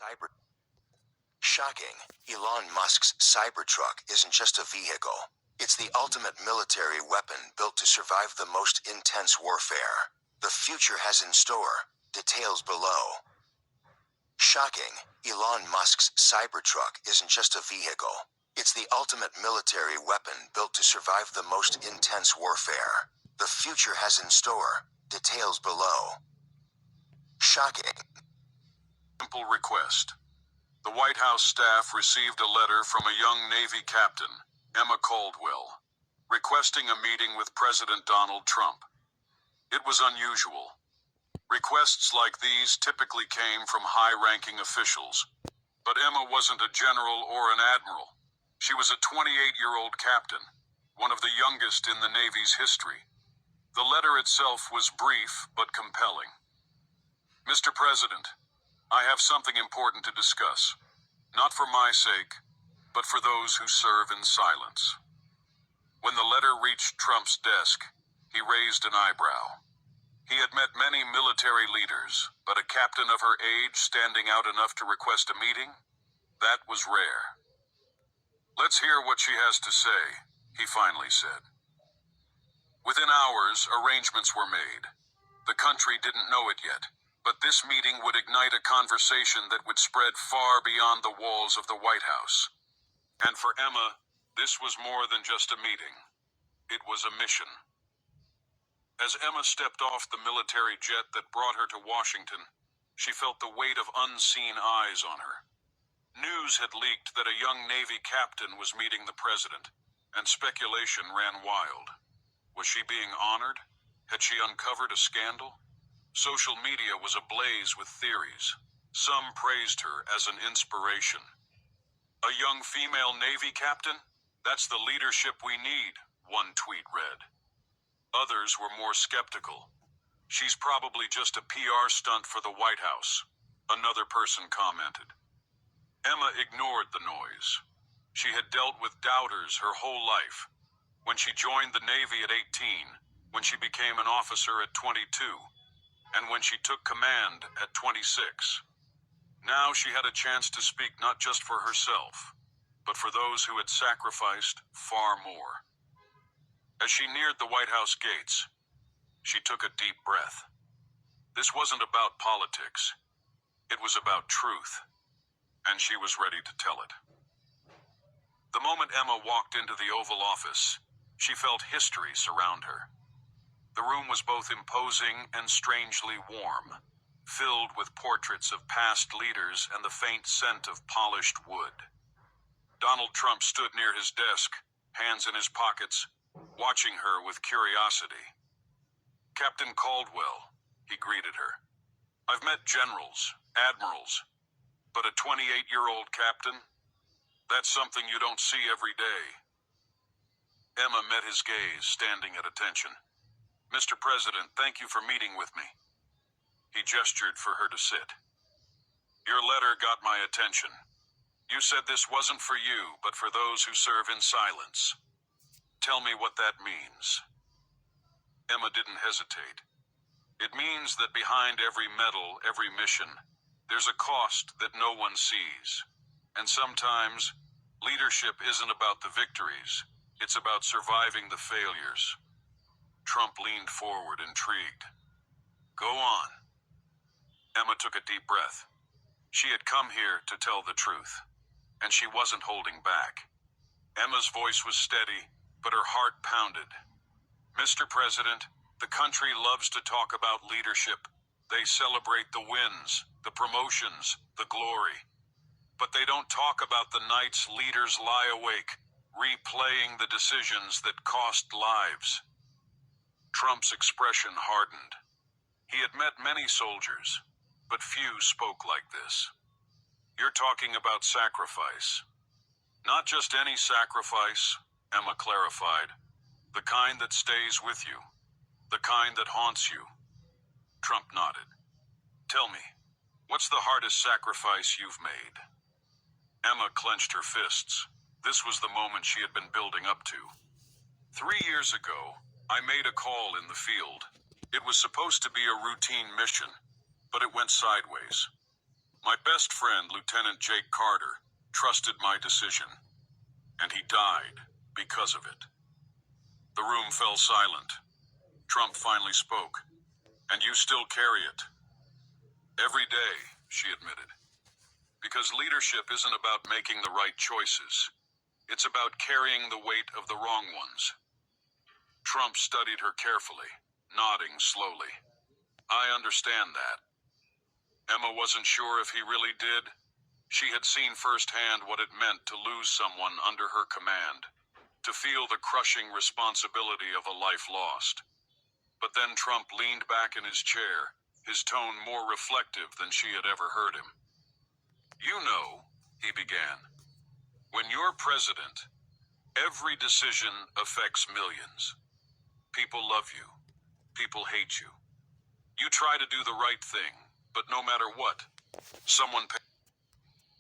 Cyber. Shocking, Elon Musk's Cybertruck isn't just a vehicle. It's the ultimate military weapon built to survive the most intense warfare. The future has in store. Details below. Shocking, Elon Musk's Cybertruck isn't just a vehicle. It's the ultimate military weapon built to survive the most intense warfare. The future has in store. Details below. Shocking. Simple request. The White House staff received a letter from a young Navy captain, Emma Caldwell, requesting a meeting with President Donald Trump. It was unusual. Requests like these typically came from high-ranking officials, but Emma wasn't a general or an admiral. She was a 28-year-old captain, one of the youngest in the Navy's history. The letter itself was brief but compelling. Mr. President, I have something important to discuss, not for my sake, but for those who serve in silence. When the letter reached Trump's desk, he raised an eyebrow. He had met many military leaders, but a captain of her age standing out enough to request a meeting? That was rare. Let's hear what she has to say, he finally said. Within hours, arrangements were made. The country didn't know it yet, but this meeting would ignite a conversation that would spread far beyond the walls of the White House. And for Emma, this was more than just a meeting. It was a mission. As Emma stepped off the military jet that brought her to Washington, she felt the weight of unseen eyes on her. News had leaked that a young Navy captain was meeting the president, and speculation ran wild. Was she being honored? Had she uncovered a scandal? Social media was ablaze with theories. Some praised her as an inspiration. A young female Navy captain? That's the leadership we need, one tweet read. Others were more skeptical. She's probably just a PR stunt for the White House, another person commented. Emma ignored the noise. She had dealt with doubters her whole life. When she joined the Navy at 18, when she became an officer at 22, and when she took command at 26. Now she had a chance to speak not just for herself, but for those who had sacrificed far more. As she neared the White House gates, she took a deep breath. This wasn't about politics. It was about truth, and she was ready to tell it. The moment Emma walked into the Oval Office, she felt history surround her. The room was both imposing and strangely warm, filled with portraits of past leaders and the faint scent of polished wood. Donald Trump stood near his desk, hands in his pockets, watching her with curiosity. Captain Caldwell, he greeted her. I've met generals, admirals, but a 28-year-old captain? That's something you don't see every day. Emma met his gaze, standing at attention. Mr. President, thank you for meeting with me. He gestured for her to sit. Your letter got my attention. You said this wasn't for you, but for those who serve in silence. Tell me what that means. Emma didn't hesitate. It means that behind every medal, every mission, there's a cost that no one sees. And sometimes, leadership isn't about the victories. It's about surviving the failures. Trump leaned forward, intrigued. Go on. Emma took a deep breath. She had come here to tell the truth, and she wasn't holding back. Emma's voice was steady, but her heart pounded. Mr. President, the country loves to talk about leadership. They celebrate the wins, the promotions, the glory. But they don't talk about the nights leaders lie awake, replaying the decisions that cost lives. Trump's expression hardened. He had met many soldiers, but few spoke like this. You're talking about sacrifice. Not just any sacrifice, Emma clarified. The kind that stays with you. The kind that haunts you. Trump nodded. Tell me, what's the hardest sacrifice you've made? Emma clenched her fists. This was the moment she had been building up to. 3 years ago, I made a call in the field. It was supposed to be a routine mission, but it went sideways. My best friend, Lieutenant Jake Carter, trusted my decision, and he died because of it. The room fell silent. Trump finally spoke. And you still carry it. Every day, she admitted. Because leadership isn't about making the right choices. It's about carrying the weight of the wrong ones. Trump studied her carefully, nodding slowly. I understand that. Emma wasn't sure if he really did. She had seen firsthand what it meant to lose someone under her command, to feel the crushing responsibility of a life lost. But then Trump leaned back in his chair, his tone more reflective than she had ever heard him. You know, he began, when you're president, every decision affects millions. People love you. People hate you. You try to do the right thing, but no matter what, someone